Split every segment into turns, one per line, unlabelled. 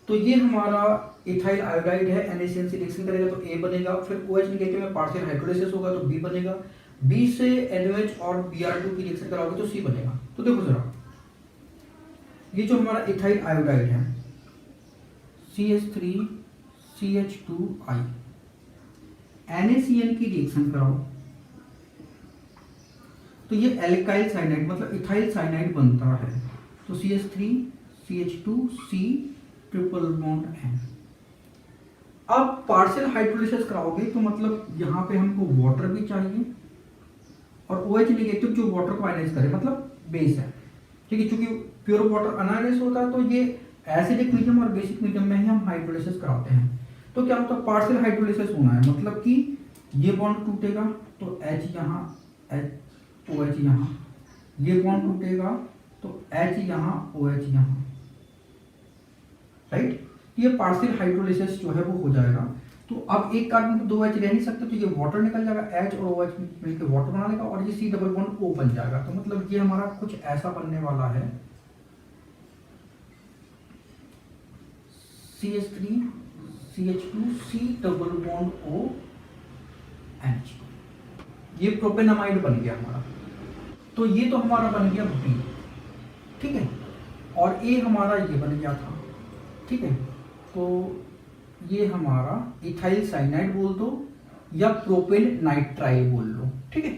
तो ये हमारा इथाइल आयोडाइड है, NaCN से रिएक्शन करेगा तो A बनेगा, फिर OH नेगेटिव में पार्शियल हाइड्रोलाइसिस होगा तो B बनेगा, B से NaOH और Br2 की रिएक्शन कराओगे तो C बनेगा। तो देखो जरा, ये जो हमारा इथाइल आयोडाइड है CH3CH2I, NaCN की रिएक्शन कराओ तो ये एल्काइल साइनाइड मतलब इथाइल साइनाइड बनता है, तो CH3CH2C ट्रिपल बॉन्ड N। अब पार्शियल हाइड्रोलाइसिस कराओगे तो मतलब यहाँ पे हमको वाटर भी चाहिए और OH नेगेटिव जो वाटर को आयनाइज करे, मतलब बेस है, ठीक है। क्योंकि प्योर वाटर अनायनाइज होता है तो ये एसिडिक मीडियम और बेसिक मीडियम में ही हम हाइड्रोलाइसिस कराते हैं। तो क्या होता है, पार्शियल हाइड्रोलाइसिस होना है, मतलब कि ये बॉन्ड टूटेगा तो H यहाँ, OH यहाँ, ये बॉन्ड टूटेगा तो H यहाँ, OH यहाँ, राइट। ये पार्शियल हाइड्रोलाइसिस जो है वो हो जाएगा। तो अब एक कार्बन पे 2 H रह नहीं सकते, तो ये वाटर निकल जाएगा, H और OH मिलकर वाटर बना लेगा और ये C डबल बॉन्ड O बन जाएगा। तो मतलब ये हमारा कुछ ऐसा बनने वाला है, CH3CH2C डबल बॉन्ड OH, ये प्रोपेनामाइड बन गया हमारा। तो ये तो हमारा बन गया B, ठीक है, और A हमारा ये बन गया था, ठीक है। तो ये हमारा इथाइल साइनाइड बोल दो या प्रोपेन नाइट्राइल बोल लो, ठीक है।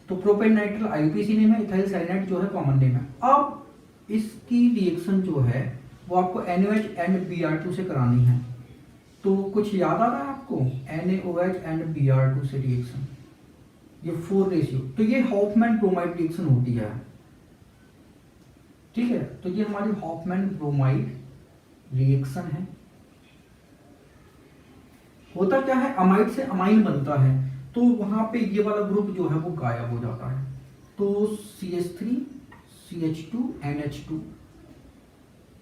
तो प्रोपेन नाइट्राइल IUPAC नेम है, इथाइल साइनाइड जो है कॉमन नेम है। अब इसकी रिएक्शन जो है वो आपको NaOH एंड Br2 से करानी है। तो कुछ याद आ रहा है आपको, NaOH एंड Br2 से रिएक्शन, ये 4 रेशियो, तो ये हॉफमैन ब्रोमाइड रिएक्शन होती है, ठीक है। तो ये हमारी हॉफमैन ब्रोमाइड रिएक्शन है। होता क्या है, अमाइड से अमाइन बनता है तो वहां पे ये वाला ग्रुप जो है वो गायब हो जाता है, तो CH3CH2NH2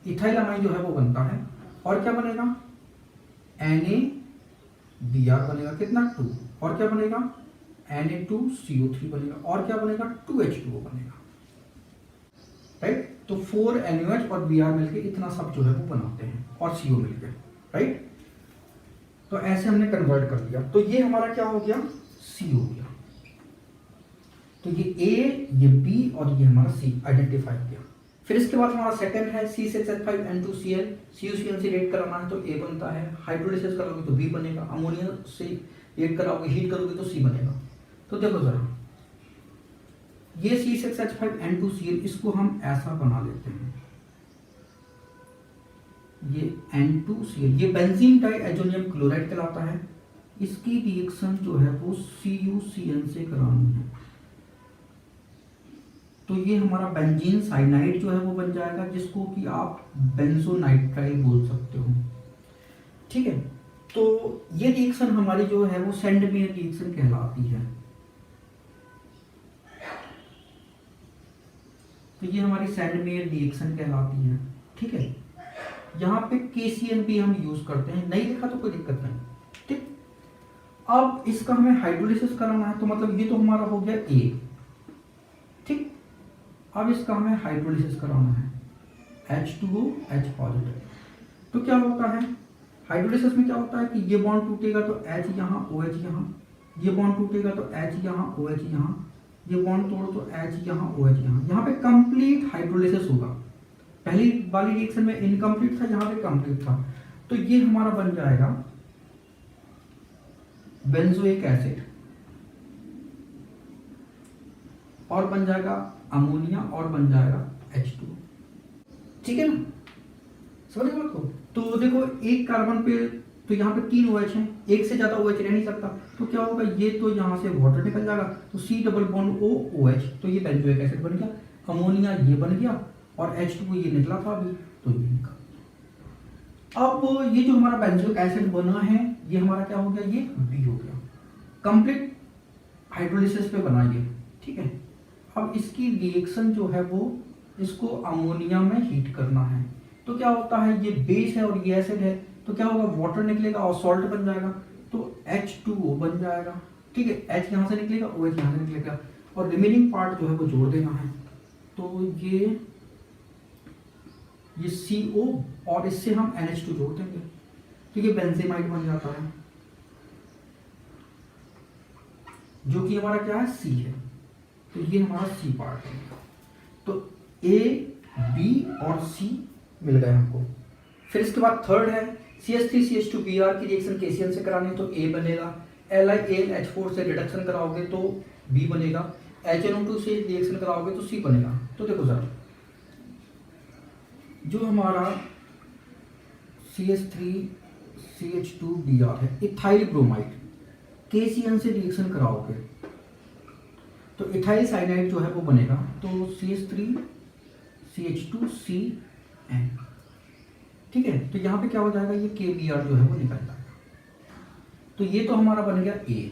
इथाइल अमाइन जो है वो बनता है और क्या बनेगा, NaBr बनेगा, कितना 2, और क्या बनेगा Na2CO3 बनेगा, और क्या बनेगा 2H2O बनेगा, राइट। तो 4 NaOH और Br मिलके इतना सब जो है वो बनाते हैं और CO मिलके, राइट। तो ऐसे हमने कन्वर्ट कर दिया, तो ये हमारा क्या हो गया, C हो गया। तो ये A, ये B और ये हमारा C आइडेंटिफाई किया। फिर इसके बाद हमारा सेकंड है C6H5N2Cl, CuCl से रेट कराना है तो A बनता है, हाइड्रोलाइसिस करोगे तो B बनेगा, अमोनिया से रेट कराओगे, हीट करोगे तो C बनेगा। तो देखो जरा, ये C6H5N2Cl इसको हम ऐसा बना लेते हैं, ये N2Cl, ये बेंजीन डाइएजोनियम क्लोराइड कहलाता है। इसकी रिएक्शन जो है वो CuCN से करानी है, तो ये हमारा बेंजीन साइनाइड जो है वो बन जाएगा, जिसको कि आप बेंजोनाइट्राइल बोल सकते हो, ठीक है। तो ये रिएक्शन हमारी जो है वो सेंडमेयर रिएक्शन कहलाती है। तो ये हमारी सेंडमेयर रिएक्शन कहलाती है, ठीक है। यहाँ पे KCl भी हम यूज करते हैं, नहीं लिखा तो कोई दिक्कत नहीं, ठीक। अब इसका हमें हाइड्रोलाइसिस कराना है, तो मतलब ये तो हमारा हो गया A, ठीक। अब इसका हमें हाइड्रोलाइसिस कराना है, H2O H पॉजिटिव। तो क्या होता है हाइड्रोलाइसिस में, क्या होता है कि ये बॉन्ड टूटेगा तो H यहाँ, OH यहाँ, ये बॉन्ड टूटेगा तो H यहाँ, OH यहाँ, ये बॉन्ड तोड़ो तो H यहाँ, OH यहाँ, यहाँ पे कंप्लीट हाइड्रोलाइसिस होगा। पहली वाली रिएक्शन में इनकम्प्लीट था, यहाँ पे कंप्लीट था, तो ये हमारा बन जाएगा बेंजोइक एसिड और बन जाएगा अमोनिया और बन जाएगा H2, ठीक है ना, समझ गए आपको। तो देखो एक कार्बन पे तो यहाँ पे 3 OH हैं, एक से ज्यादा OH रह नहीं सकता, तो क्या होगा, ये तो यहाँ से वाटर निकल जाएगा, तो C double bond O OH, तो ये बेंजोइक एसिड बन गया, अमोनिया ये बन गया और H2O ये निकला था अभी, तो ये निकल। अब ये जो हमारा बेंजोइक एसिड बना है ये हमारा क्या हो गया, ये B हो गया, कंप्लीट हाइड्रोलाइसिस पे बना ये, ठीक है। अब इसकी रिएक्शन जो है वो इसको अमोनिया में हीट करना है, तो क्या होता है, ये बेस है और ये एसिड है, तो क्या होगा, वाटर निकलेगा और सॉल्ट बन जाएगा, तो H2O बन जाएगा, ठीक है। H यहाँ से निकलेगा, OH यहाँ से निकलेगा और रिमेनिंग पार्ट जो है वो जोड़ देना है। तो ये CO और इससे हम NH2 जोड़ देंगे तो ये बेंजेमाइड बन जाता है, जो कि हमारा क्या है, C है। तो ये हमारा C पार्ट है। तो A, B और C मिल गए हमको। फिर इसके बाद थर्ड है CH3CH2Br की रिएक्शन KCl से करानी तो A बनेगा, LiAlH4 से रिडक्शन कराओगे तो B बनेगा, HNO2 से रिएक्शन कराओगे तो C बनेगा। तो देखो जरा, जो हमारा CH3CH2Br है, इथाइल ब्रोमाइड, KCl से रिएक्शन कराओगे तो इथाइल साइनाइड जो है वो बनेगा, तो CH3CH2CN, ठीक है। तो यहाँ पे क्या हो जाएगा, ये KBr जो है वो निकल जाएगा। तो ये तो हमारा बन गया A।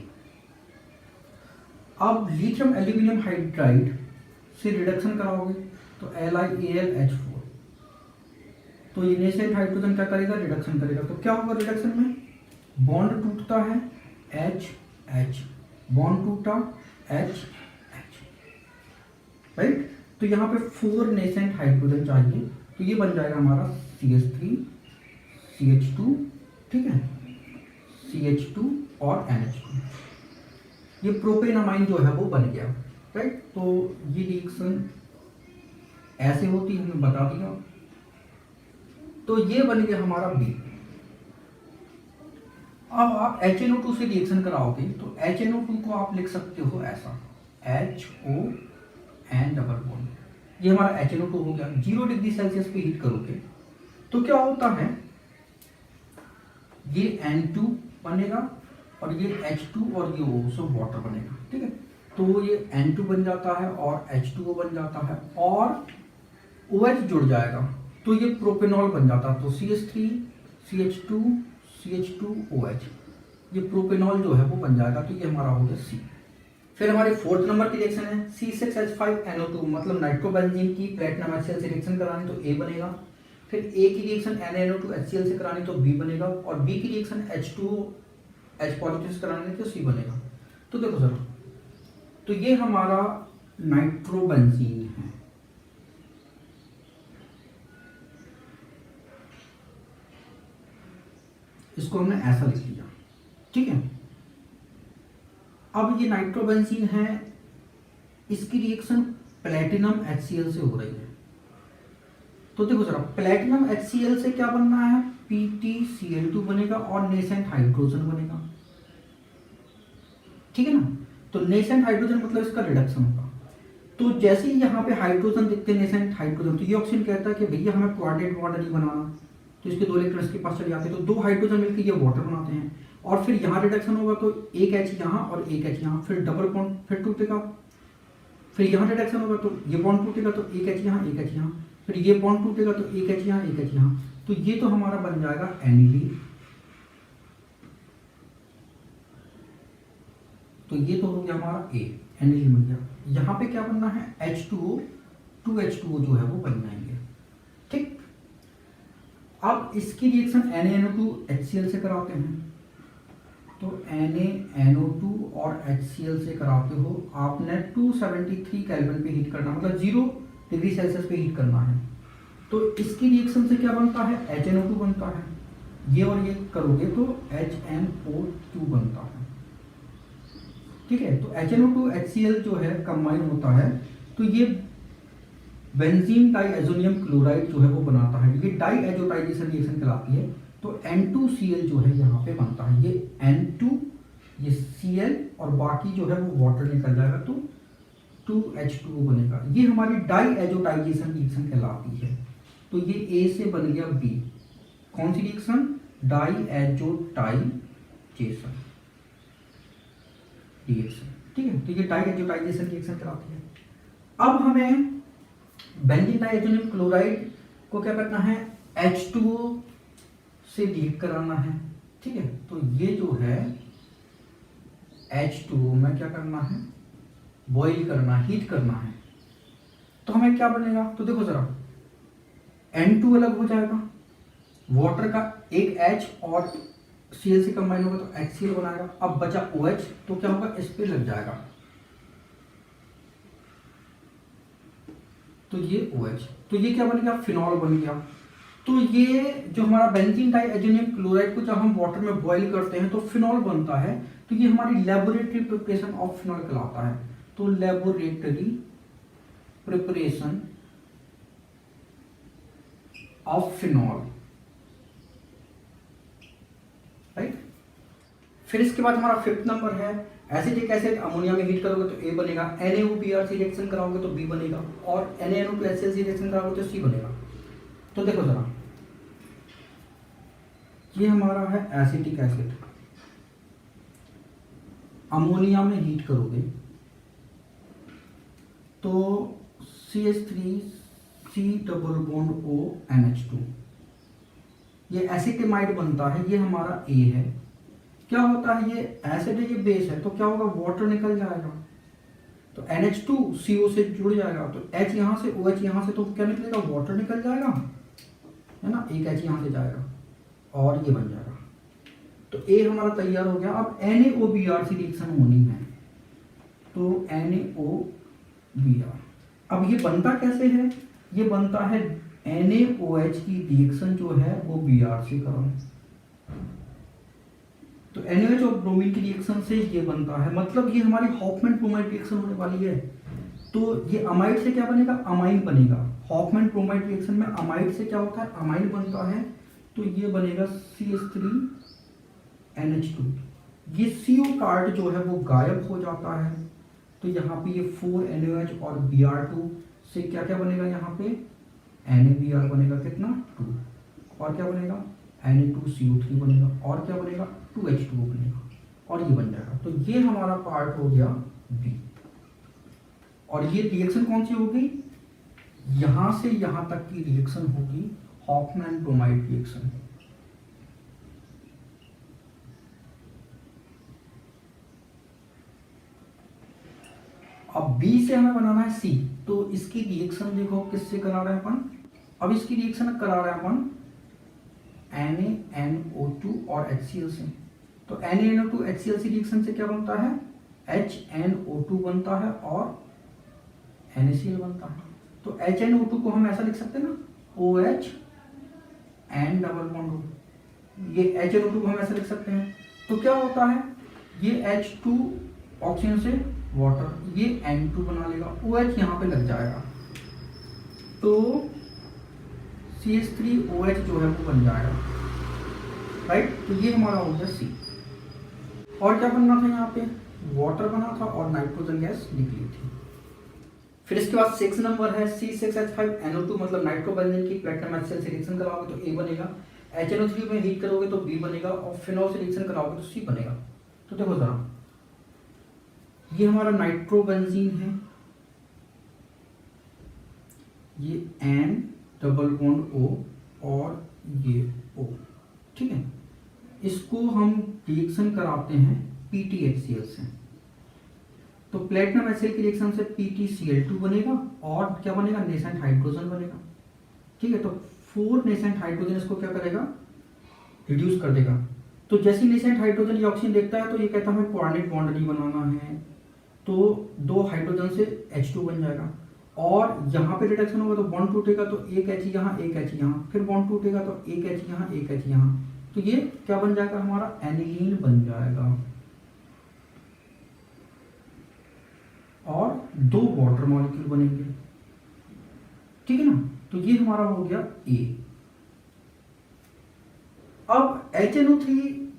अब लिथियम एल्यूमिनियम हाइड्राइड से रिडक्शन कराओगे तो LiAlH4, तो ये नेसेंट हाइड्रोजन क्या करेगा, रिडक्शन करेगा। तो क्या होगा रिडक्शन में, बॉन्ड टूटता है H, बॉन्ड टूटा H, राइट। तो यहाँ पे 4 नेसेंट हाइड्रोजन चाहिए, तो ये बन जाएगा हमारा CH3CH2, ठीक है, CH2 और NH2। ये प्रोपेनामाइन जो है वो बन गया, राइट। तो ये रिएक्शन ऐसे होती है, हमने बता दिया। तो ये बन गया हमारा B। अब आप HNO2 से रिएक्शन कराओगे तो HNO2 को आप लिख सकते हो ऐसा, HON डबल बॉन्ड, ये हमारा HNO2 हो गया। 0 डिग्री सेल्सियस पे हीट करोगे तो क्या होता है, ये N2 बनेगा और ये H2 और ये O, सब वाटर बनेगा, ठीक है। तो ये N2 बन जाता है और H2O बन जाता है और OH जुड़ जाएगा तो ये प्रोपेनॉल बन जाता है। तो CH3CH2CH2OH, ये प्रोपेनॉल जो है वो बन जाएगा। तो ये हमारा हो गया C। फिर हमारे 4th नंबर की रिएक्शन है C6H5NO2, मतलब नाइट्रोबेंजीन की प्लेटिनम HCl से रिएक्शन करानी तो A बनेगा। फिर A की रिएक्शन NaNO2HCl से करानी तो B बनेगा, और B की रिएक्शन H2H पॉजिटिव से करानी तो C बनेगा। तो देखो सर, तो ये हमारा नाइट्रोबेंजीन है, इसको हमने ऐसा लिख लिया, ठीक है। अब ये नाइट्रोबेंजीन है, इसकी रिएक्शन प्लेटिनम HCl से हो रही है। तो देखो जरा, प्लेटिनम HCl से क्या बनना है, PtCl2 बनेगा और नेसेंट हाइड्रोजन बनेगा, ठीक है ना। तो नेसेंट हाइड्रोजन मतलब इसका रिडक्शन होगा। तो जैसे ही यहाँ पे हाइड्रोजन दिखते हैं, नेसेंट हाइड्रोजन, तो ये ऑप्शन कहता है कि भैया हमें क्वाड्रेट बॉन्ड नहीं बनाना, तो इसके 2 इलेक्ट्रॉन्स के पास चले जाते हैं, तो 2 हाइड्रोजन मिलकर ये वाटर बनाते हैं। और फिर यहाँ रिडक्शन होगा तो एक H यहाँ और एक H यहाँ, फिर डबल बॉन्ड फिर टूटेगा। फिर यहाँ रिडक्शन होगा तो ये बॉन्ड टूटेगा तो एक H यहाँ एक H यहाँ, फिर ये बॉन्ड टूटेगा तो एक H यहाँ एक H यहाँ। तो ये तो हमारा बन जाएगा एनिलीन। तो ये तो हो गया हमारा A, एनिलीन बन गया। यहाँ पे क्या बनना है, H2O, 2H2O जो है वो बन जाएंगे, ठीक। अब इसकी रिएक्शन NaNO2HCl से कराते हैं, तो NaNO2 और HCl से कराते हो, आपने 273 केल्विन पे हीट करना, मतलब 0 डिग्री सेल्सियस पे हीट करना है। तो इसकी रिएक्शन से क्या बनता है, HNO2 बनता है, ये और ये करोगे तो HNO2 बनता है, ठीक है। तो HNO2HCl जो है कंबाइन होता है, तो ये बेंजीन डाइएजोनियम क्लोराइड जो है वो बनाता है, ये डाइएजोटाइजेशन रिएक्शन कहलाती है। तो N2Cl जो है यहाँ पे बनता है, ये N2, ये Cl और बाकी जो है वो वाटर निकल जाएगा, तो 2H2O बनेगा। ये हमारी डाइएजोटाइजेशन रिएक्शन कहलाती है। तो ये A से बन गया B, कौन सी रिएक्शन, डाइएजोटाइजेशन रिएक्शन, ठीक है। तो ये डाइएजोटाइजेशन रिएक्शन कहलाती है। अब हमें बेंजीन डाइएजोनियम क्लोराइड को क्या करना है, H2O से हीट कराना है, ठीक है। तो ये जो है H2O में क्या करना है, बॉइल करना, हीट करना है। तो हमें क्या बनेगा, तो देखो जरा, N2 अलग हो जाएगा, वाटर का एक H और Cl से कंबाइन होगा तो HCl बनाएगा। अब बचा OH, तो क्या होगा, इस पे लग जाएगा, तो ये OH, तो ये क्या बन गया, फिनॉल बन गया। तो ये जो हमारा बेंजीन डाइएजोनियम क्लोराइड को जब हम वाटर में बॉईल करते हैं तो फिनॉल बनता है, तो ये हमारी लेबोरेटरी प्रिपरेशन ऑफ फिनॉल कहलाता है। तो laboratory preparation of phenol, right. फिर इसके बाद हमारा 5th नंबर है एसिटिक एसिड अमोनिया में हीट करोगे तो ए बनेगा, NaOBr रिएक्शन कराओगे तो बी बनेगा, और NaNO2HCl रिएक्शन कराओगे तो सी बनेगा। तो देखो जरा, ये हमारा है एसिटिक एसिड, अमोनिया में हीट करोगे तो CH3C double bond O NH2, ये एसिटेमाइड बनता है, ये हमारा ए है। क्या होता है, ये एसिड है, ये बेस है, तो क्या होगा, वाटर निकल जाएगा, तो NH2CO से जुड़ जाएगा, तो H यहाँ से OH यहाँ से, तो क्या निकलेगा, वाटर निकल जाएगा, है ना, एक H यहाँ से जाएगा और ये बन जाएगा। तो ए हमारा तैयार हो गया। अब NaOBr से रिएक्शन होनी है, तो NaOBr, अब ये बनता कैसे है, ये बनता है NaOH की रिएक्शन जो है वो Br से करो, तो NaOH और ब्रोमीन की रिएक्शन से ये बनता है, मतलब ये हमारी हॉफमैन ब्रोमाइड रिएक्शन होने वाली है। तो ये अमाइड से क्या बनेगा, अमाइन बनेगा। हॉफमैन ब्रोमाइड रिएक्शन में अमाइड से क्या होता है, अमाइन बनता है, तो ये बनेगा CH3NH2। ये CO पार्ट जो है वो गायब हो जाता है, तो यहाँ पे ये 4 NaOH और Br2 से क्या क्या बनेगा, यहाँ पे NaBr बनेगा, कितना 2, और क्या बनेगा Na2CO3 बनेगा, और क्या बनेगा 2H2O बनेगा, और ये बन जाएगा। तो ये हमारा पार्ट हो गया बी। और ये रिएक्शन कौन सी होगी, यहां से यहां तक की रिएक्शन होगी हॉफमैन ब्रोमाइड रिएक्शन। अब बी से हमें बनाना है सी, तो इसकी रिएक्शन देखो किससे करा रहे हैं अपन, अब इसकी रिएक्शन करा रहे हैं अपन NaNO2 और HCl से। तो NaNO2 HCl से रिएक्शन से क्या बनता है, HNO2 बनता है और NaCl बनता है। तो HNO2 को हम ऐसा लिख सकते हैं ना, OH N double bond O, ये HNO2 को हम ऐसा लिख सकते हैं। तो क्या होता है, ये H2 ऑक्सीजन से वाटर, ये N2 बना लेगा, OH यहाँ पे लग जाएगा, तो CH3OH जो है वो बन जाएगा, राइट। तो ये हमारा हो गया सी। और क्या बनना था, यहाँ पे वाटर बना था और नाइट्रोजन गैस निकली थी। फिर इसके बाद 6 नंबर है C6H5NO2, मतलब नाइट्रोबेंजीन की प्लेटिनम HCl से रिएक्शन कराओगे तो ए बनेगा, HNO3 में हीट करोगे तो बी बनेगा, और फिनॉल से रिएक्शन कराओगे तो सी बनेगा। तो देखो जरा, ये हमारा नाइट्रोबेंजीन है, ये N डबल बॉन्ड O और ये O, ठीक है। इसको हम रिएक्शन कराते हैं PtHCl से, तो प्लेटिनम HCl की रिएक्शन से PtCl2 बनेगा, और क्या बनेगा, नेसेंट हाइड्रोजन बनेगा, ठीक है। तो 4 नेसेंट हाइड्रोजन इसको क्या करेगा, रिड्यूस कर देगा। तो जैसे नेसेंट हाइड्रोजन ये ऑक्सीजन देखता है तो ये कहता है हमें कोऑर्डिनेट बॉन्ड नहीं बनाना है, तो 2 हाइड्रोजन से H2 बन जाएगा, और यहाँ पे रिडक्शन होगा तो बॉन्ड टूटेगा, तो एक H यहाँ, एक H यहाँ, फिर बॉन्ड टूटेगा तो एक H यहाँ, एक H यहाँ, तो ये क्या बन जाएगा, हमारा एनिलीन बन जाएगा, और 2 वाटर मॉलिक्यूल बनेंगे, ठीक है ना। तो ये हमारा हो गया ए। अब HNO3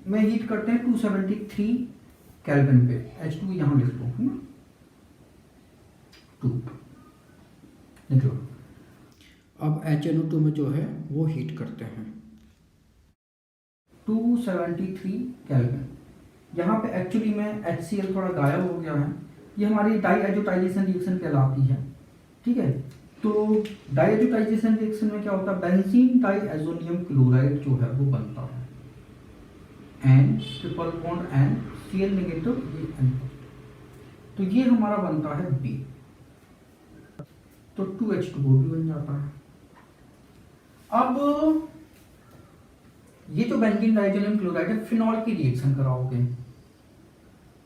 में हीट करते हैं 273 केल्विन पे, H2 यहां लिख दो, है ना, 2 लिख लो। अब HNO2 में जो है वो हीट करते हैं 273 केल्विन। यहाँ पे एक्चुअली में HCl थोड़ा गायब हो गया है, ये हमारी डाईएजोटाइजेशन रिएक्शन कहलाती है, ठीक है। तो डाईएजोटाइजेशन रिएक्शन में क्या होता है, बेंजीन डाइएजोनियम क्लोराइड जो है वो बनता है, N triple bond N Cl negative, ये N, तो ये हमारा बनता है B, तो 2H2O भी बन जाता है। अब ये जो बेंजीन डाइएजोनियम क्लोराइड है, फिनॉल की रिएक्शन कराओगे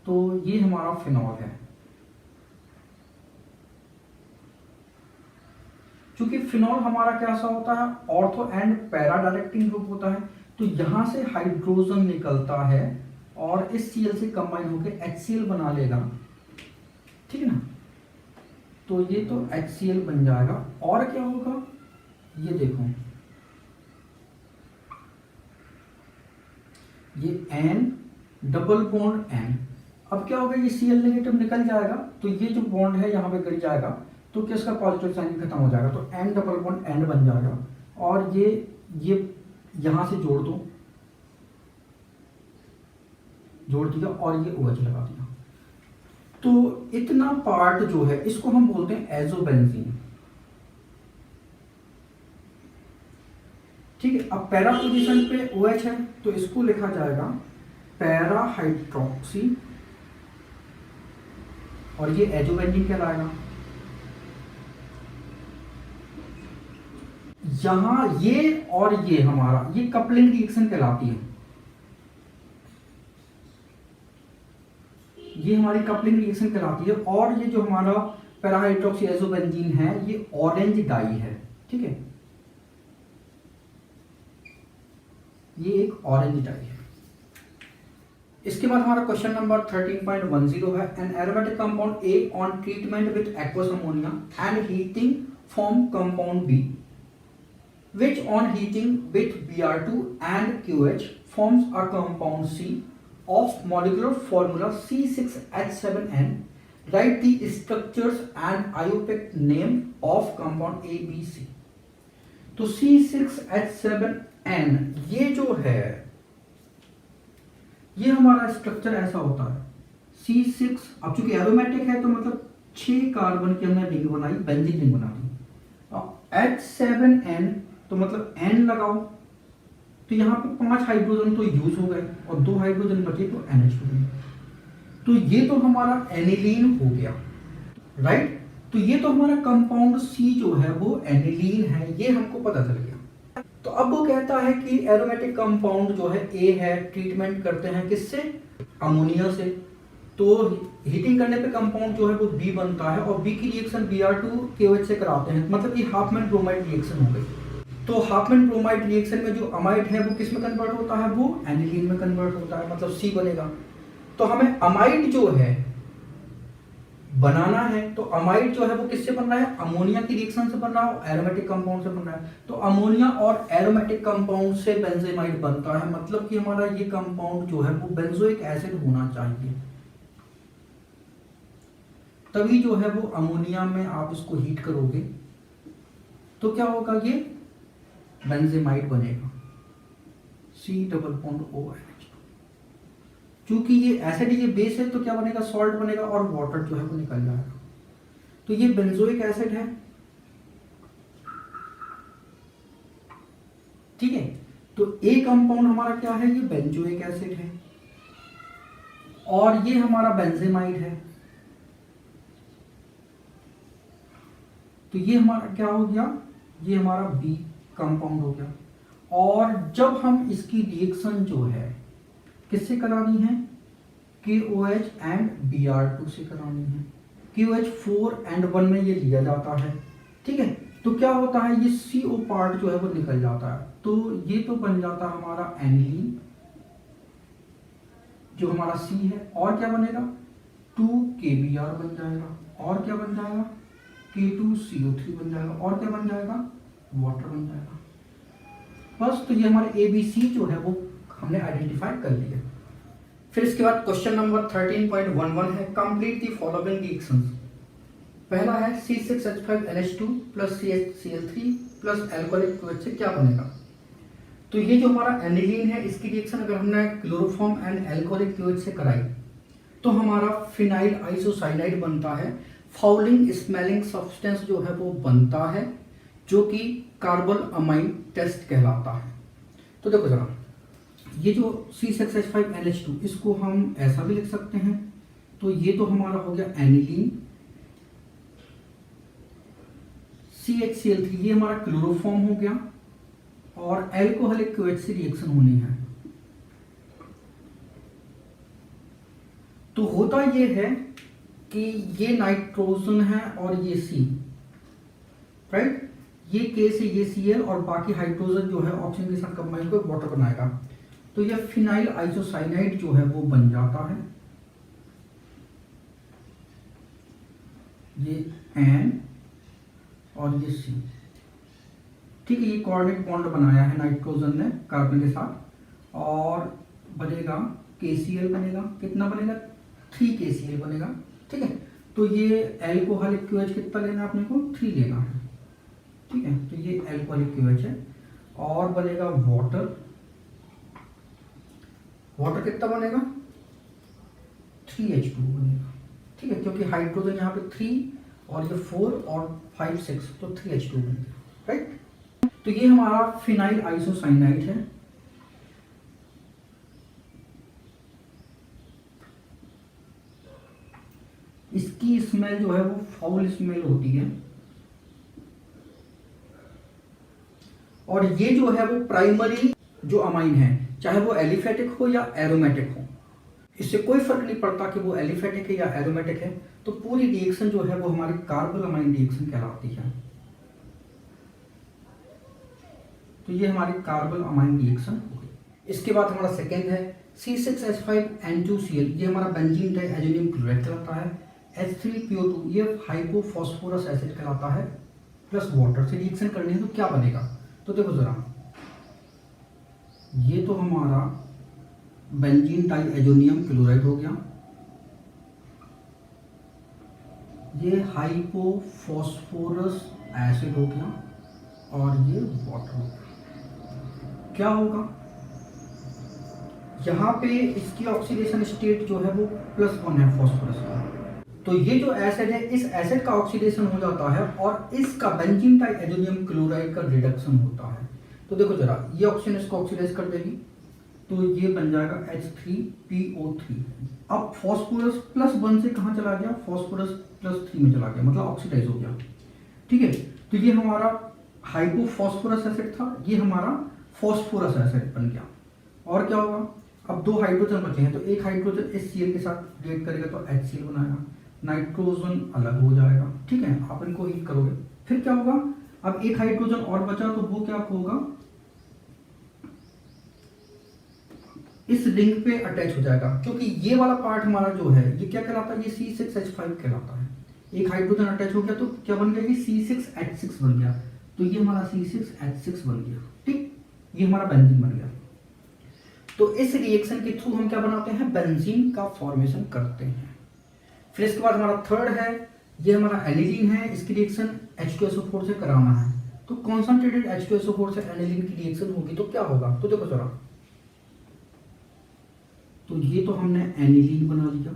तो ये हमारा फिनॉल है, क्योंकि फिनॉल हमारा कैसा होता है, ortho and para directing group होता है, तो यहाँ से हाइड्रोजन निकलता है और इस Cl से कंबाइन होकर HCl बना लेगा, ठीक है ना। तो ये तो HCl बन जाएगा, और क्या होगा ये देखो, ये N डबल बॉन्ड N, अब क्या होगा, ये Cl नेगेटिव निकल जाएगा, तो ये जो बॉन्ड है यहाँ पे गिर जाएगा, तो किसका पॉजिटिव साइन खत्म हो जाएगा, तो N डबल बॉन्ड N बन जाएगा, और ये यहाँ से जोड़ दो, जोड़ दिया और ये OH लगा दिया। तो इतना पार्ट जो है इसको हम बोलते हैं एजोबेंजीन, ठीक है। अब पैरा पोजीशन पे OH है तो इसको लिखा जाएगा पैरा हाइड्रोक्सी, और ये एजोबेंजीन कहलाएगा। यहां ये और ये हमारा ये कपलिंग रिएक्शन कहलाती है, ये हमारी कपलिंग रिएक्शन कहलाती है। और ये जो हमारा पैरा हाइड्रोक्सी एजोबेंजीन है ये ऑरेंज डाई है, ठीक है, ये एक ऑरेंज डाई है। इसके बाद हमारा क्वेश्चन नंबर 13.10 है, an aromatic compound A on treatment with aqueous ammonia and heating form compound B which on heating with Br2 and QH forms a compound C of molecular formula C6H7N. Write the structures and IUPAC name of compound A, B, C. तो C6H7N ये जो है ये हमारा structure ऐसा होता है C6, अब चूंकि एरोमेटिक है तो मतलब 6 कार्बन की हमने रिंग बनाई, बेंजीन रिंग बना दी। H7N तो मतलब N लगाओ, तो यहाँ पे 5 हाइड्रोजन तो यूज हो गए और 2 हाइड्रोजन बचे तो NH2 बने, तो ये तो हमारा एनिलीन हो गया, राइट। तो ये तो हमारा कंपाउंड C जो है वो एनिलीन है, ये हमको पता चल गया। तो अब वो कहता है कि एरोमेटिक कंपाउंड जो है A है, ट्रीटमेंट करते हैं किससे, अमोनिया से, तो हीटिंग करने पे कंपाउंड जो है वो B बनता है और B की रिएक्शन Br2 KOH से कराते हैं, मतलब ये हाफमैन ब्रोमाइड रिएक्शन हो गई। तो हाफमैन ब्रोमाइड रिएक्शन में जो अमाइड है वो किस में कन्वर्ट होता है, वो एनिलीन में कन्वर्ट होता है, मतलब C बनेगा। तो हमें अमाइड जो है बनाना है, तो अमाइड जो है वो किससे बन रहा है, अमोनिया की रिएक्शन से बन रहा है, एरोमेटिक कंपाउंड से बन रहा है। तो अमोनिया और एरोमेटिक कंपाउंड से बेंजेमाइड बनता है, मतलब कि हमारा ये कंपाउंड जो है वो बेंजोइक एसिड होना चाहिए, तभी जो है वो अमोनिया में आप इसको हीट करोगे तो क्या होगा, ये बेंजेमाइड बनेगा, C डबल बॉन्ड OH। चूंकि ये एसिड ये बेस है तो क्या बनेगा, सॉल्ट बनेगा और वाटर जो है वो निकल जाएगा। तो ये बेंजोइक एसिड है, ठीक है। तो A कंपाउंड हमारा क्या है, ये बेंजोइक एसिड है और ये हमारा बेंजेमाइड है। तो ये हमारा क्या हो गया, ये हमारा B कंपाउंड हो गया। और जब हम इसकी रिएक्शन जो है किससे करानी है, KOH एंड Br2 से करानी है। KOH 4 and 1 में ये लिया जाता है, ठीक है। तो क्या होता है, ये CO पार्ट जो है वो निकल जाता है, तो ये तो बन जाता है हमारा एनिलीन जो हमारा C है, और क्या बनेगा 2KBr बन जाएगा, और क्या बन जाएगा K2CO3 बन जाएगा, और क्या बन जाएगा वाटर बन जाएगा। बस, तो ये हमारे ABC जो है वो हमने आइडेंटिफाई कर लिया। फिर इसके बाद क्वेश्चन नंबर 13.11 है, कंप्लीट द फॉलोइंग रिएक्शंस। पहला है C6H5NH2 plus CHCl3 plus alcoholic QH से क्या बनेगा। तो ये जो हमारा एनिलीन है इसकी रिएक्शन अगर हमने क्लोरोफॉर्म एंड एल्कोहलिक QH से कराई तो हमारा फिनाइल आइसोसाइनाइड बनता है, फाउलिंग स्मेलिंग सब्सटेंस जो है वो बनता है, जो कि कार्बन अमाइन टेस्ट कहलाता है। तो देखो जरा, ये जो C6H5NH2 इसको हम ऐसा भी लिख सकते हैं, तो ये तो हमारा हो गया एनिलीन, CHCl3 ये हमारा क्लोरोफॉर्म हो गया, और एल्कोहलिक QH से रिएक्शन होनी है। तो होता ये है कि ये नाइट्रोजन है और ये C, राइट। ये K से ये Cl और बाकी हाइड्रोजन जो है ऑक्सीजन के साथ कंबाइन होकर वाटर बनाएगा, तो ये फिनाइल आइसोसाइनाइड जो है वो बन जाता है। ये N और ये C, ठीक है, ये कोऑर्डिनेट बॉन्ड बनाया है नाइट्रोजन ने कार्बन के साथ और बनेगा KCl बनेगा। कितना बनेगा? 3 KCl बनेगा, ठीक है। तो ये एल्कोहलिक QH कितना लेना है अपने को? 3 लेना है, ठीक है। तो ये एल्कोहलिक QH है और बनेगा वाटर। वाटर कितना बनेगा? 3H2 बनेगा, ठीक है, क्योंकि हाइड्रोजन यहाँ पे 3 और ये 4 और 5 6, तो 3H2 बनेगा, राइट। तो ये हमारा फिनाइल आइसोसाइनाइड है। इसकी स्मेल जो है वो फाउल स्मेल होती है और ये जो है वो प्राइमरी जो अमाइन है, चाहे वो एलिफेटिक हो या एरोमेटिक हो, इससे कोई फर्क नहीं पड़ता कि वो एलिफेटिक है या एरोमेटिक है, तो पूरी रिएक्शन जो है वो हमारी कार्बन अमाइन रिएक्शन कहलाती है। तो ये हमारी कार्बन अमाइन रिएक्शन हो गई। इसके बाद हमारा सेकेंड है C6H5N2Cl, ये हमारा बेंजीन डाइएजोनियम क्लोराइड कहलाता है। H3PO2 ये हाइपोफॉस्फोरस एसिड कहलाता है प्लस वाटर से रिएक्शन करनी है, तो क्या बनेगा? तो देखो जरा, ये तो हमारा बेंजीन डाइएजोनियम क्लोराइड हो गया, ये हाइपोफॉस्फोरस एसिड हो गया और ये वाटर हो गया। क्या होगा? यहाँ पे इसकी ऑक्सीडेशन स्टेट जो है वो +1 है फॉस्फोरस का, तो ये जो एसिड है इस एसिड का ऑक्सीडेशन हो जाता है और इसका बेंजीन डाइएजोनियम क्लोराइड का रिडक्शन होता है। तो देखो जरा, ये ऑक्सीजन इसको ऑक्सीडाइज कर देगी, तो ये बन जाएगा H3PO3। अब फॉस्फोरस +1 से कहाँ चला गया? फॉस्फोरस +3 में चला गया, मतलब ऑक्सीडाइज हो गया, ठीक है। तो ये हमारा हाइपोफॉस्फोरस एसिड था, ये हमारा फॉस्फोरस एसिड बन गया। और क्या होगा? अब 2 हाइड्रोजन बचे हैं, तो एक हाइड्रोजन इस Cl के साथ रिएक्ट करेगा तो HCl बनाएगा, नाइट्रोजन अलग हो जाएगा, ठीक है। आप इनको हीट करोगे, फिर क्या होगा? अब एक हाइड्रोजन और बचा, तो वो क्या होगा? इस रिंग पे अटैच हो जाएगा, क्योंकि ये वाला पार्ट हमारा जो है ये क्या कहलाता है? ये C6H5 कहलाता है। एक हाइड्रोजन अटैच हो गया तो क्या बन गया? ये C6H6 बन गया, तो ये हमारा C6H6 बन गया, ठीक, ये हमारा बेंजीन बन गया। तो इस रिएक्शन के थ्रू हम क्या बनाते हैं? बेंजीन का फॉर्मेशन करते हैं। फिर इसके बाद हमारा थर्ड है, ये हमारा एनिलीन है, इसकी रिएक्शन H2SO4 से कराना है। तो कॉन्सेंट्रेटेड H2SO4 से एनिलीन की रिएक्शन होगी तो क्या होगा? तो देखो जरा, तो ये तो हमने एनिलीन बना लिया।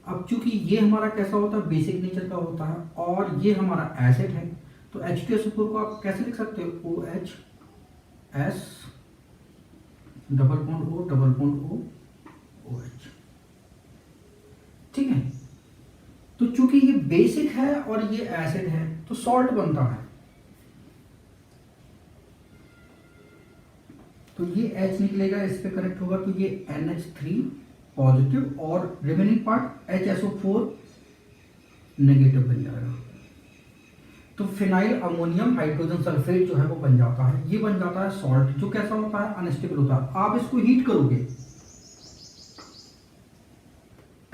अब चूंकि ये हमारा कैसा होता है? बेसिक नेचर का होता है और ये हमारा एसिड है, तो H2SO4 को आप कैसे लिख सकते हो? OHS double bond O OH, ठीक है। तो चूंकि ये बेसिक है और ये एसिड है तो सॉल्ट बनता है, तो ये H निकलेगा, इस पे कनेक्ट होगा, तो ये NH3 पॉजिटिव और रिमेनिंग पार्ट HSO4 नेगेटिव बन जाएगा। तो फिनाइल अमोनियम हाइड्रोजन सल्फेट जो है वो बन जाता है। ये बन जाता है सॉल्ट, जो कैसा होता है? अनस्टेबल होता है। आप इसको हीट करोगे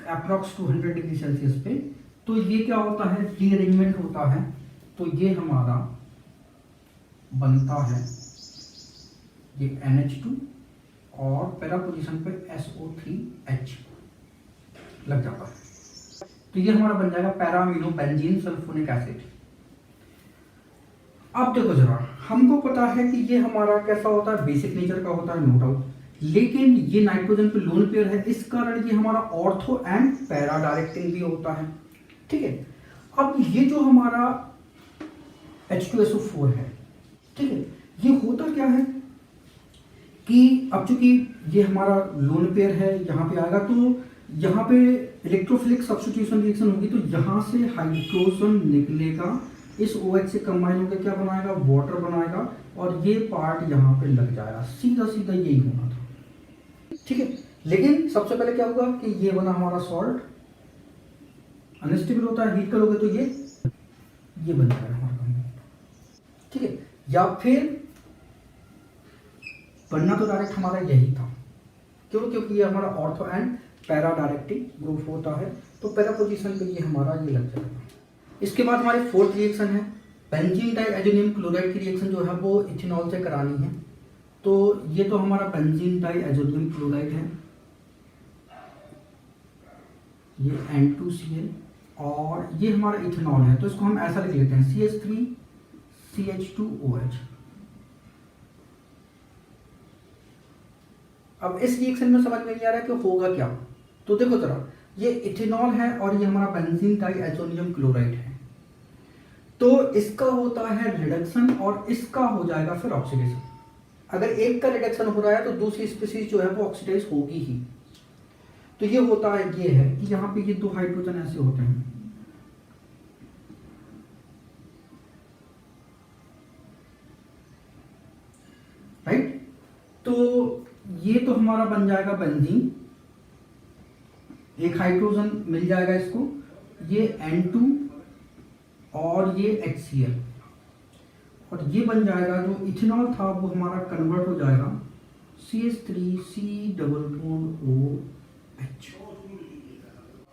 अप्रॉक्स 200 डिग्री सेल्सियस पे, तो ये क्या होता है? रीअरेंजमेंट होता है, तो ये हमारा बनता है ये NH2 और पैरा पोजीशन पे SO3H लग जाता है, तो ये हमारा बन जाएगा para amino benzene sulphonic acid. अब देखो जरा, हमको पता है कि ये हमारा कैसा होता है? बेसिक नेचर का होता है, नो डाउट, लेकिन ये नाइट्रोजन पे लोन पेयर है, इस कारण ये हमारा ऑर्थो एंड पैरा डायरेक्टिंग भी होता है, ठीक है। अब ये जो हमारा H2SO4 है, ठीक है, ये होता क्या है कि अब चूंकि ये हमारा लोन पेयर है, यहाँ पे आएगा तो यहाँ पे इलेक्ट्रोफिलिक सब्स्टिट्यूशन रिएक्शन होगी, तो यहाँ से हाइड्रोजन निकलेगा, इस OH से कंबाइन होकर क्या बनाएगा? वाटर बनाएगा और ये पार्ट यहाँ पे लग जाएगा। सीधा सीधा यही होना था, ठीक है। लेकिन सबसे पहले क्या होगा कि ये बना हमारा सॉल्ट, अनस्टेबल होता है, हीट करोगे तो ये बन जाएगा हमारा। ठीक है, या फिर बनना तो डायरेक्ट हमारा यही था, क्यों? क्योंकि ये हमारा ortho and para directing group होता है, तो पैरा पोजीशन पे ये हमारा ये लग जाएगा। इसके बाद हमारे फोर्थ रिएक्शन है बेंजीन डाइएजोनियम क्लोराइड की रिएक्शन जो है वो इथेनॉल से करानी है। तो ये तो हमारा बेंजीन डाइएजोनियम क्लोराइड है, ये N2Cl, और ये हमारा इथेनॉल है, तो इसको हम ऐसा लिख लेते हैं CH3CH2OH। अब इस रिएक्शन में समझ में नहीं आ रहा है कि होगा क्या, तो देखो जरा, ये इथेनॉल है और ये हमारा बेंजीन डाइएजोनियम क्लोराइड है, तो इसका होता है रिडक्शन और इसका हो जाएगा फिर ऑक्सीडेशन। अगर एक का रिडक्शन हो रहा है तो दूसरी स्पीशीज जो है वो ऑक्सीडाइज होगी ही। तो ये होता है, ये है कि यहाँ पे ये दो हाइड्रोजन ऐसे होते हैं, राइट? तो ये तो हमारा बन जाएगा बेंजीन, एक हाइड्रोजन मिल जाएगा इसको, ये N2 और ये HCl, और ये बन जाएगा जो इथेनॉल था वो हमारा कन्वर्ट हो जाएगा CH3COOH।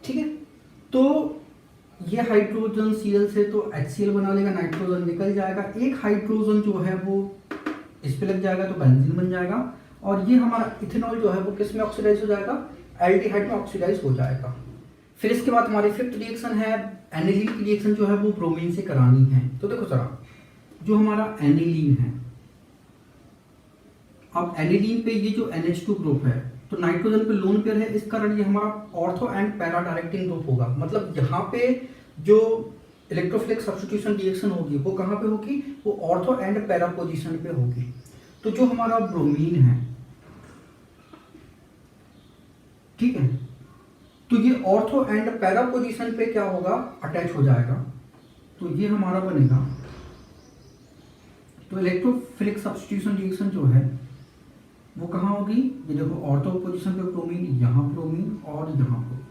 ठीक है, तो ये हाइड्रोजन Cl से तो HCl बना लेगा, नाइट्रोजन निकल जाएगा, एक हाइड्रोजन जो है वो इस पे लग जाएगा तो बेंजीन बन जाएगा, और ये हमारा इथेनॉल जो है वो किस में ऑक्सीडाइज हो जाएगा? एल्डिहाइड में ऑक्सीडाइज हो जाएगा। फिर इसके बाद हमारी फिफ्थ रिएक्शन है एनिलीन की रिएक्शन जो है वो ब्रोमीन से करानी है। तो देखो जरा, जो हमारा एनिलीन है, अब एनिलीन पे ये जो NH2 ग्रुप है तो नाइट्रोजन पे लोन पेयर है, इस कारण ये हमारा ortho and para directing group होगा। मतलब यहाँ पे जो इलेक्ट्रोफिलिक सब्स्टिट्यूशन रिएक्शन होगी वो कहाँ पे होगी? वो ऑर्थो एंड पैरा पोजीशन पे होगी। तो जो हमारा ब्रोमीन है, ठीक है, तो ये ऑर्थो एंड पैरा पोजीशन पे क्या होगा? अटैच हो जाएगा। तो ये हमारा बनेगा, तो इलेक्ट्रोफिलिक सब्स्टिट्यूशन रिएक्शन जो है वो कहाँ होगी? ये देखो, ऑर्थो पोजीशन पे ब्रोमीन, यहाँ ब्रोमीन और यहाँ ब्रोमीन,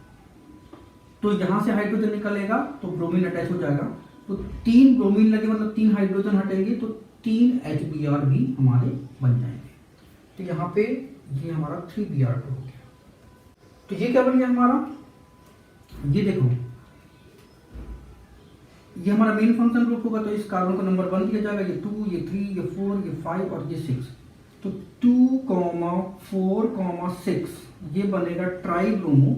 तो यहाँ से हाइड्रोजन निकलेगा तो ब्रोमीन अटैच हो जाएगा, तो 3 ब्रोमीन लगे, मतलब 3 हाइड्रोजन हटेंगे तो 3 HBr भी हमारे बन जाएंगे। तो यहाँ पे ये हमारा 3Br2 हो गया। तो ये क्या बन गया हमारा? ये देखो, ये हमारा मेन फंक्शन ग्रुप होगा, तो इस कार्बन का नंबर 1 दिया जाएगा, ये 2, ये 3, ये 4, ये 5 और ये 6। तो 2, 4, 6 ये बनेगा ट्राइब्रोमो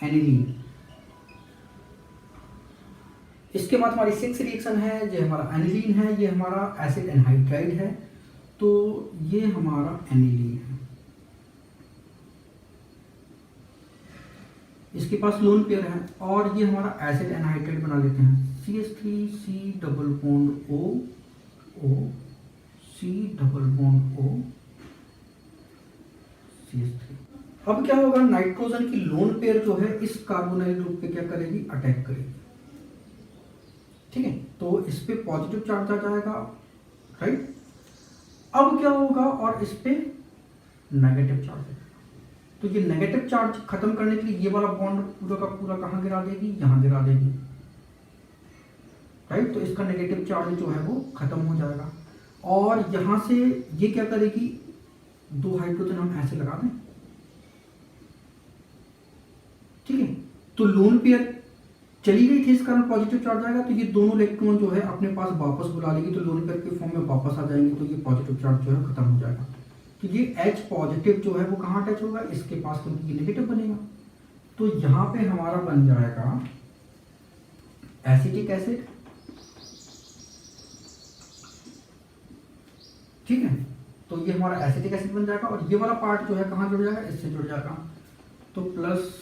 एनिलीन। इसके बाद हमारी 6 रिएक्शन है, ये हमारा एनिलीन है, ये हमारा एसिड एनहाइड्राइड है, तो ये हमारा एनिलीन है। इसके पास लोन पेयर है और ये हमारा एसिड एनहाइड्राइड बना लेते हैं, CH3C double bond O C double bond O CH3। अब क्या होगा? नाइट्रोजन की लोन पेयर जो है इस कार्बोनाइल ग्रुप पे क्या करेगी? अटैक करेगी। ठीक है, तो इस पे पॉजिटिव चार्ज आ जाएगा, राइट? अब क्या होगा? और इस पे नेगेटिव चार्ज है, तो ये नेगेटिव चार्ज खत्म करने के लिए ये वाला बॉन्ड पूरा का पूरा कहाँ गिरा देगी? यहाँ गिरा देगी, राइट? तो इसका नेगेटिव चार्ज जो है वो खत्म हो जाएगा, और यहाँ से ये क्या करेगी? 2 हाइड्रोजन हम ऐसे लगा दें, ठीक है, तो लोन पेयर चली गई थी, इस कारण पॉजिटिव चार्ज आएगा, तो ये दोनों इलेक्ट्रॉन जो है अपने पास वापस बुला लेगी, तो लोन पेयर के फॉर्म में वापस आ जाएंगे, तो ये पॉजिटिव चार्ज जो है खत्म हो जाएगा। तो ये H पॉजिटिव जो है वो कहाँ अटैच होगा? इसके पास, क्योंकि ये नेगेटिव बनेगा, तो यहाँ पे हमारा बन जाएगा एसिटिक एसिड। ठीक है, तो ये हमारा एसिटिक एसिड बन जाएगा, और ये वाला पार्ट जो है कहाँ जुड़ जाएगा? इससे जुड़ जाएगा, तो प्लस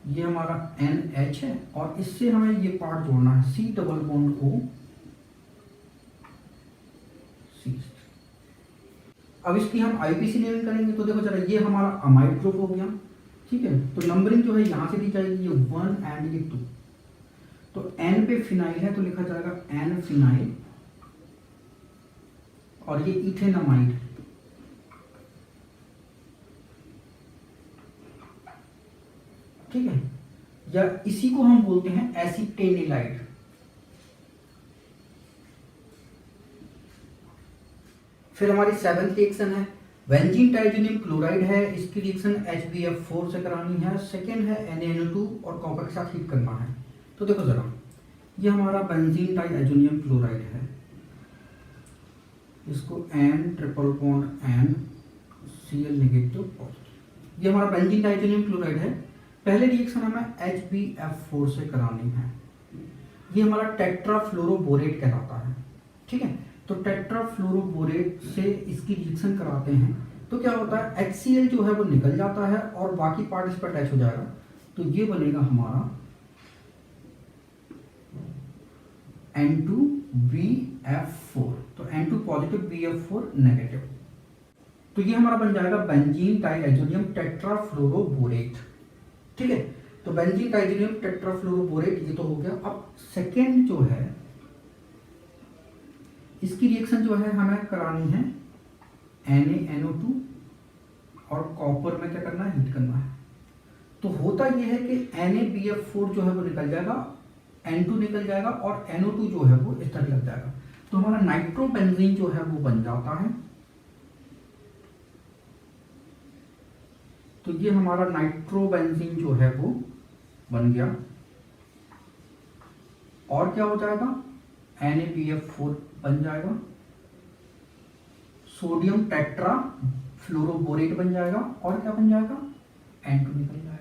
ये हमारा NH है, और इससे हमें ये पार्ट जोड़ना है, C double bond O C। अब इसकी हम IPC नेमिंग करेंगे, तो देखो जरा, ये हमारा अमाइड ग्रुप हो गया, ठीक है, तो नंबरिंग जो है यहाँ से दी जाएगी, ये 1 एंड ये 2, तो N पे फिनाइल है तो लिखा जाएगा N फिनाइल, और ये इथेनामाइड, ठीक है, या इसी को हम बोलते हैं एसिटेनिलाइड। फिर हमारी 7th रिएक्शन है बेंजीन ट्राइजोनियम क्लोराइड है, इसकी रिएक्शन HbF4 से करानी है। सेकेंड है NaNO2 और कॉपर के साथ हीट करना है। तो देखो जरा, ये हमारा बेंजीन ट्राइजोनियम क्लोराइड है, इसको N triple bond N Cl negative positive, ये हमारा बेंजीन ट्राइजोनियम क्लोराइड है। पहले रिएक्शन हमें HbF4 से करानी है, ये हमारा टेट्राफ्लोरोबोरेट कहलाता है। ठीक है, तो टेट्राफ्लोरोबोरेट से इसकी रिएक्शन कराते हैं तो क्या होता है, HCl जो है वो निकल जाता है और बाकी पार्ट इस पर अटैच हो जाएगा। तो ये बनेगा हमारा N2BF4, तो N2 पॉजिटिव BF4 नेगेटिव। तो ये हमारा बन जाएगा बेंजीन डाइएजोनियम टेट्राफ्लोरोबोरेट। ठीक है, तो बेंजीन डाइएजोनियम टेट्राफ्लोरोबोरेट ये तो हो गया। अब सेकेंड जो है इसकी रिएक्शन जो है हमें करानी है NaNO2 और कॉपर में क्या करना है, हीट करना है। तो होता यह है कि NaBF4 जो है वो निकल जाएगा, N2 निकल जाएगा और NO2 जो है वो इस तरह लग जाएगा। तो हमारा नाइट्रोबेंजीन जो है वो बन जाता है। तो ये हमारा नाइट्रोबेंजीन जो है वो बन गया और क्या हो जाएगा, NaBF4 बन जाएगा, सोडियम टेट्रा फ्लोरोबोरेट बन जाएगा और क्या बन जाएगा, N2 निकल जाएगा।